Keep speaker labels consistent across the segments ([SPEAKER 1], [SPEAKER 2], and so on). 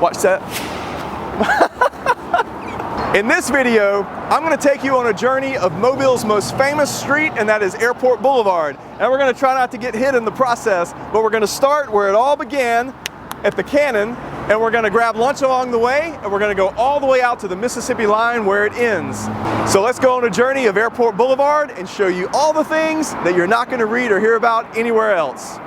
[SPEAKER 1] Watch that. In this video, I'm going to take you on a journey of Mobile's most famous street, and that is Airport Boulevard. And we're going to try not to get hit in the process, but we're going to start where it all began, at the Cannon, and we're going to grab lunch along the way, and we're going to go all the way out to the Mississippi line where it ends. So let's go on a journey of Airport Boulevard and show you all the things that you're not going to read or hear about anywhere else.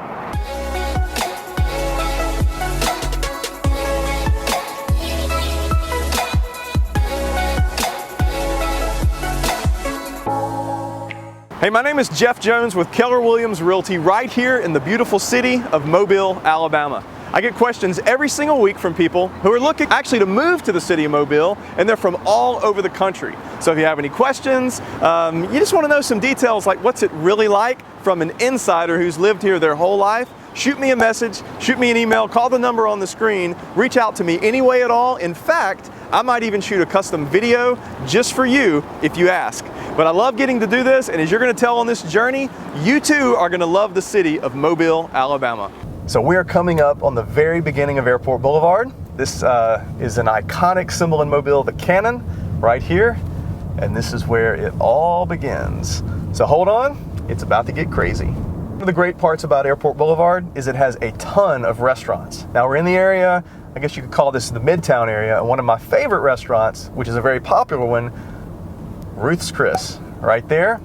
[SPEAKER 1] Hey, my name is Jeff Jones with Keller Williams Realty right here in the beautiful city of Mobile, Alabama. I get questions every single week from people who are looking actually to move to the city of Mobile, and they're from all over the country. So if you have any questions, you just want to know some details like what's it really like from an insider who's lived here their whole life, shoot me a message, shoot me an email, call the number on the screen, reach out to me any way at all. In fact, I might even shoot a custom video just for you if you ask. But I love getting to do this, and as you're going to tell on this journey, you too are going to love the city of Mobile, Alabama. So we are coming up on the very beginning of Airport Boulevard. This is an iconic symbol in Mobile, the Cannon, right here. And this is where it all begins. So hold on, it's about to get crazy. One of the great parts about Airport Boulevard is it has a ton of restaurants. Now we're in the area, I guess you could call this the Midtown area, and one of my favorite restaurants, which is a very popular one, Ruth's Chris, right there.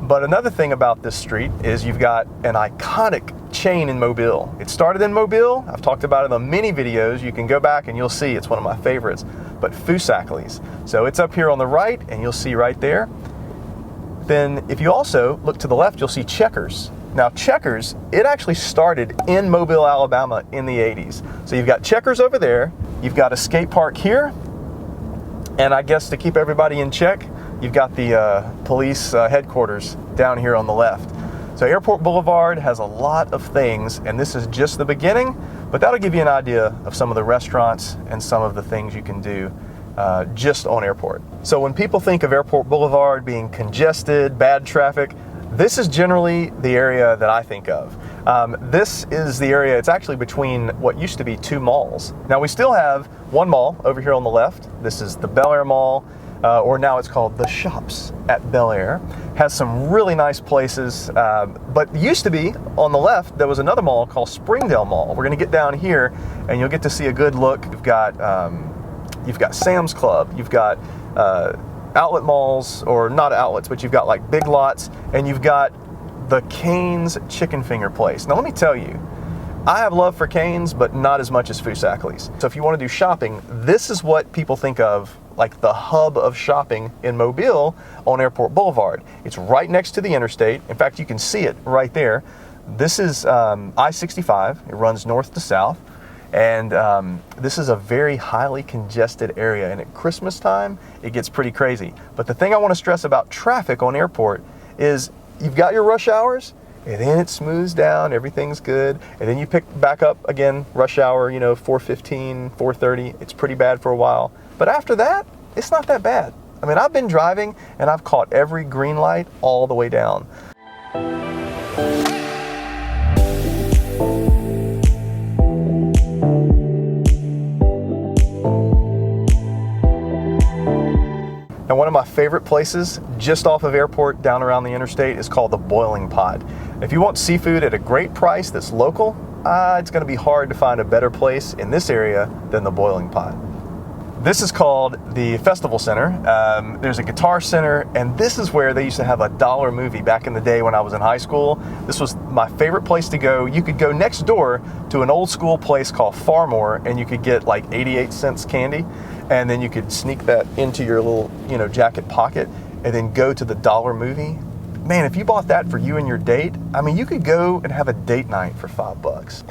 [SPEAKER 1] But another thing about this street is you've got an iconic chain in Mobile. It started in Mobile. I've talked about it on many videos. You can go back and you'll see it's one of my favorites. But Foosackly's. So it's up here on the right, and you'll see right there. Then if you also look to the left, you'll see Checkers. Now Checkers, it actually started in Mobile, Alabama in the 80s. So you've got Checkers over there. You've got a skate park here. And I guess to keep everybody in check, you've got the police headquarters down here on the left. So Airport Boulevard has a lot of things, and this is just the beginning, but that'll give you an idea of some of the restaurants and some of the things you can do just on Airport. So when people think of Airport Boulevard being congested, bad traffic, this is generally the area that I think of. This is the area, it's actually between what used to be two malls. Now we still have one mall over here on the left. This is the Bel Air Mall, or now it's called The Shops at Bel Air. Has some really nice places, but used to be on the left, there was another mall called Springdale Mall. We're gonna get down here and you'll get to see a good look. You've got Sam's Club, you've got outlet malls, or not outlets, but you've got like Big Lots, and you've got the Cane's Chicken Finger Place. Now let me tell you, I have love for Cane's, but not as much as Foosackly's. So if you want to do shopping, this is what people think of like the hub of shopping in Mobile on Airport Boulevard. It's right next to the interstate. In fact, you can see it right there. This is I-65. It runs north to south. And this is a very highly congested area, and at Christmas time, it gets pretty crazy. But the thing I want to stress about traffic on Airport is you've got your rush hours, and then it smooths down, everything's good, and then you pick back up again, rush hour, 4:15, 4:30, it's pretty bad for a while. But after that, it's not that bad. I mean, I've been driving, and I've caught every green light all the way down. And one of my favorite places just off of Airport down around the interstate is called the Boiling Pot. If you want seafood at a great price that's local, it's going to be hard to find a better place in this area than the Boiling Pot. This is called the Festival Center. There's a guitar center, and this is where they used to have a dollar movie back in the day when I was in high school. This was my favorite place to go. You could go next door to an old school place called Farmore, and you could get like 88 cents candy, and then you could sneak that into your little, jacket pocket, and then go to the dollar movie. Man, if you bought that for you and your date, I mean, you could go and have a date night for $5.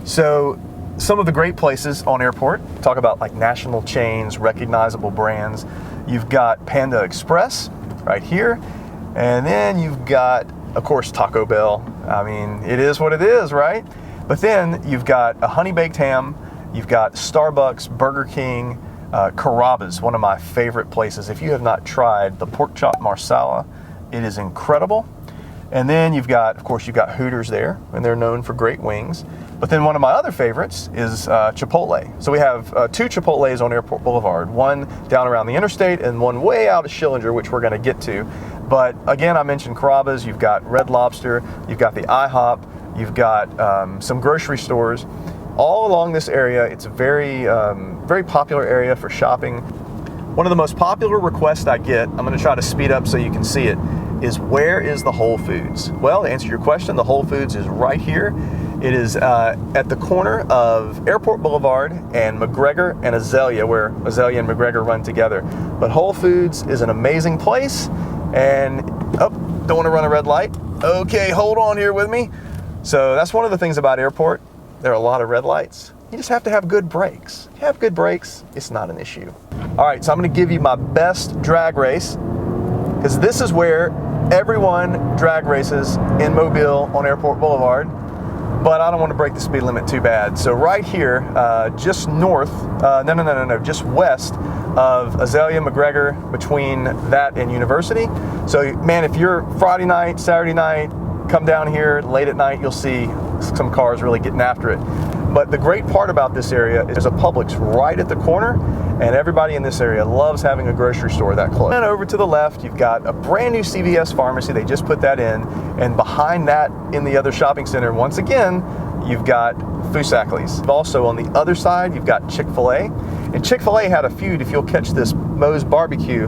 [SPEAKER 1] So some of the great places on Airport, talk about like national chains, recognizable brands. You've got Panda Express right here, and then you've got, of course, Taco Bell. I mean, it is what it is, right? But then you've got a honey baked ham, you've got Starbucks, Burger King, Carrabba's, one of my favorite places. If you have not tried the pork chop marsala, it is incredible. And then you've got, of course, you've got Hooters there, and they're known for great wings. But then one of my other favorites is Chipotle. So we have 2 Chipotles on Airport Boulevard, one down around the interstate and one way out of Schillinger, which we're going to get to. But again, I mentioned Carrabba's, you've got Red Lobster, you've got the IHOP, you've got some grocery stores. All along this area, it's a very, very popular area for shopping. One of the most popular requests I get, I'm going to try to speed up so you can see it, is where is the Whole Foods? Well, to answer your question, the Whole Foods is right here. It is at the corner of Airport Boulevard and McGregor and Azalea, where Azalea and McGregor run together. But Whole Foods is an amazing place, and, oh, don't want to run a red light. Okay, hold on here with me. So that's one of the things about Airport. There are a lot of red lights. You just have to have good brakes. If you have good brakes, it's not an issue. All right, so I'm going to give you my best drag race, because this is where everyone drag races in Mobile on Airport Boulevard, but I don't want to break the speed limit too bad. So right here, just north, just west of Azalea McGregor, between that and University. So man, if you're Friday night, Saturday night, come down here late at night, you'll see some cars really getting after it. But the great part about this area is there's a Publix right at the corner, and everybody in this area loves having a grocery store that close. And over to the left, you've got a brand new CVS pharmacy. They just put that in. And behind that, in the other shopping center, once again, you've got Foosackly's. Also on the other side, you've got Chick-fil-A. And Chick-fil-A had a feud, if you'll catch this Moe's Barbecue,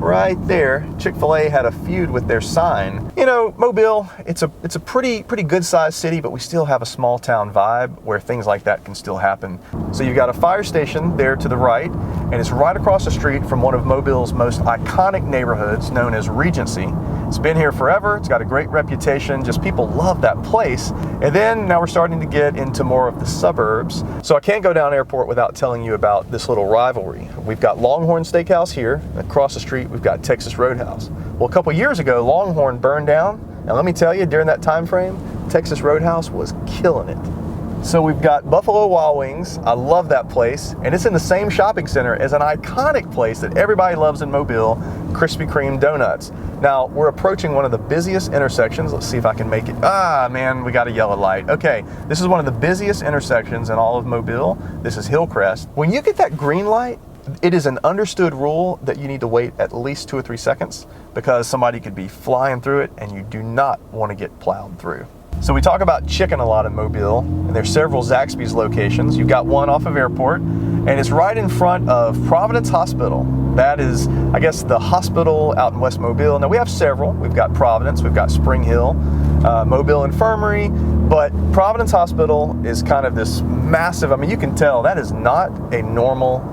[SPEAKER 1] right there, Chick-fil-A had a feud with their sign. You know, Mobile, it's a pretty good sized city, but we still have a small town vibe where things like that can still happen. So you've got a fire station there to the right, and it's right across the street from one of Mobile's most iconic neighborhoods known as Regency. It's been here forever, it's got a great reputation, just people love that place. And then now we're starting to get into more of the suburbs. So I can't go down Airport without telling you about this little rivalry. We've got Longhorn Steakhouse here, across the street we've got Texas Roadhouse. Well, a couple years ago, Longhorn burned down, and let me tell you, during that time frame, Texas Roadhouse was killing it. So we've got Buffalo Wild Wings. I love that place, and it's in the same shopping center as an iconic place that everybody loves in Mobile, Krispy Kreme Donuts. Now, we're approaching one of the busiest intersections. Let's see if I can make it. Ah, man, we got a yellow light. Okay, this is one of the busiest intersections in all of Mobile. This is Hillcrest. When you get that green light, it is an understood rule that you need to wait at least 2 or 3 seconds, because somebody could be flying through it and you do not want to get plowed through. So we talk about chicken a lot in Mobile, and there's several Zaxby's locations. You've got one off of Airport, and it's right in front of Providence Hospital. That is, I guess, the hospital out in West Mobile. Now we have several. We've got Providence, we've got Spring Hill, Mobile Infirmary, but Providence Hospital is kind of this massive, I mean, you can tell that is not a normal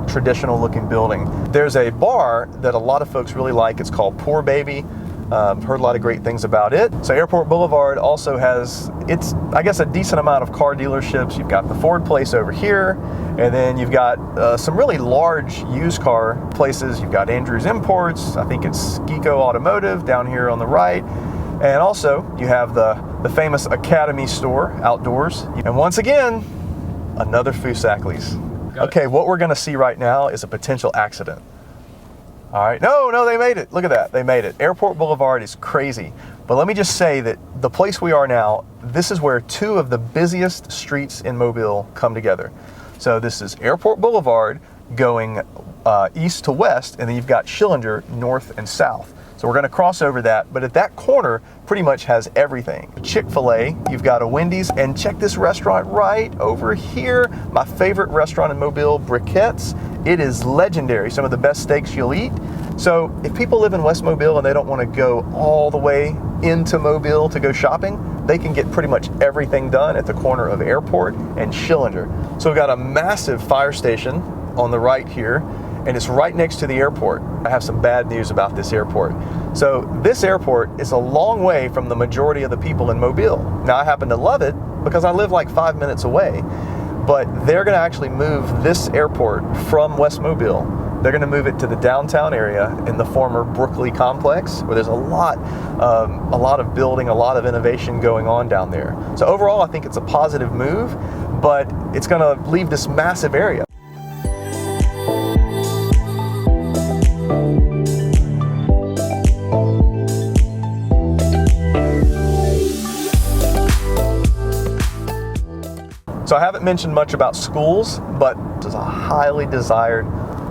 [SPEAKER 1] traditional looking building. There's a bar that a lot of folks really like. It's called Poor Baby. I've heard a lot of great things about it. So Airport Boulevard also has, it's, I guess, a decent amount of car dealerships. You've got the Ford place over here, and then you've got some really large used car places. You've got Andrews Imports, I think it's Geco Automotive down here on the right. And also you have the famous Academy store outdoors. And once again, another Foosackly's. Okay, what we're gonna see right now is a potential accident. All right, no, they made it. Look at that, they made it. Airport Boulevard is crazy. But let me just say that the place we are now, this is where 2 of the busiest streets in Mobile come together. So this is Airport Boulevard going east to west, and then you've got Schillinger north and south. So we're gonna cross over that, but at that corner pretty much has everything. Chick-fil-A, you've got a Wendy's, and check this restaurant right over here. My favorite restaurant in Mobile, Briquettes. It is legendary, some of the best steaks you'll eat. So if people live in West Mobile and they don't want to go all the way into Mobile to go shopping, they can get pretty much everything done at the corner of Airport and Schillinger. So we've got a massive fire station on the right here, and it's right next to the airport. I have some bad news about this airport. So this airport is a long way from the majority of the people in Mobile. Now I happen to love it because I live like 5 minutes away, but they're gonna actually move this airport from West Mobile. They're gonna move it to the downtown area in the former Brookley complex, where there's a lot of building, a lot of innovation going on down there. So overall, I think it's a positive move, but it's gonna leave this massive area. So I haven't mentioned much about schools, but there's a highly desired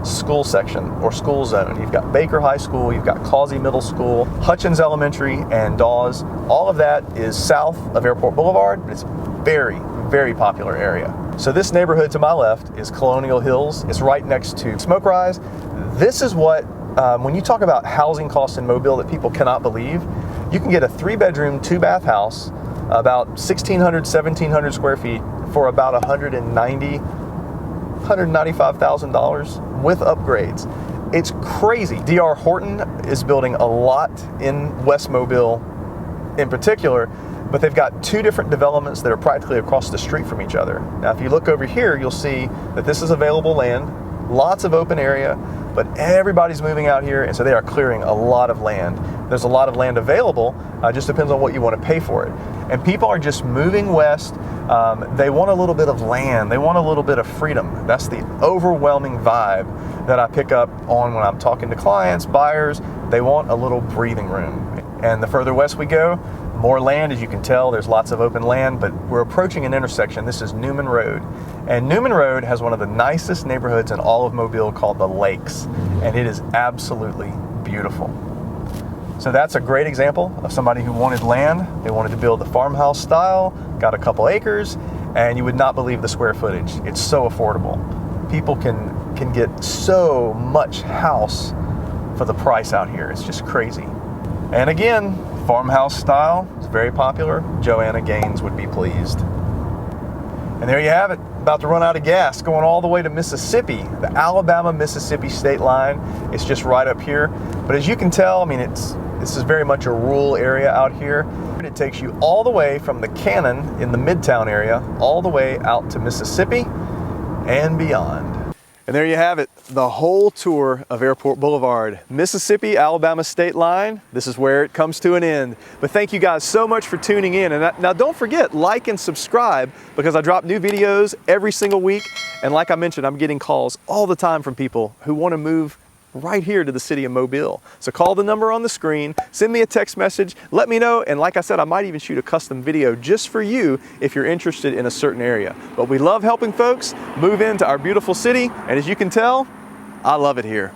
[SPEAKER 1] school section or school zone. You've got Baker High School, you've got Causey Middle School, Hutchins Elementary, and Dawes. All of that is south of Airport Boulevard, but it's very, very popular area. So this neighborhood to my left is Colonial Hills. It's right next to Smoke Rise. This is what, when you talk about housing costs in Mobile that people cannot believe, you can get a 3-bedroom, 2-bath house, about 1,600, 1,700 square feet for about $195,000 with upgrades. It's crazy. D.R. Horton is building a lot in West Mobile in particular, but they've got 2 different developments that are practically across the street from each other. Now, if you look over here, you'll see that this is available land, lots of open area, but everybody's moving out here, and so they are clearing a lot of land. There's a lot of land available, just depends on what you want to pay for it. And people are just moving west. They want a little bit of land. They want a little bit of freedom. That's the overwhelming vibe that I pick up on when I'm talking to clients, buyers. They want a little breathing room. And the further west we go, more land. As you can tell, there's lots of open land, but we're approaching an intersection. This is Newman Road. And Newman Road has one of the nicest neighborhoods in all of Mobile called the Lakes. And it is absolutely beautiful. So that's a great example of somebody who wanted land. They wanted to build the farmhouse style, got a couple acres, and you would not believe the square footage. It's so affordable. People can get so much house for the price out here. It's just crazy. And again, farmhouse style is very popular. Joanna Gaines would be pleased. And there you have it. About to run out of gas, going all the way to Mississippi, the Alabama-Mississippi state line. It's just right up here. But as you can tell, I mean, this is very much a rural area out here. It takes you all the way from the Cannon in the Midtown area, all the way out to Mississippi and beyond. And there you have it, the whole tour of Airport Boulevard, Mississippi, Alabama state line. This is where it comes to an end. But thank you guys so much for tuning in. And now don't forget, like and subscribe, because I drop new videos every single week. And like I mentioned, I'm getting calls all the time from people who want to move right here to the city of Mobile. So call the number on the screen, send me a text message, let me know, and like I said, I might even shoot a custom video just for you if you're interested in a certain area. But we love helping folks move into our beautiful city, and as you can tell, I love it here.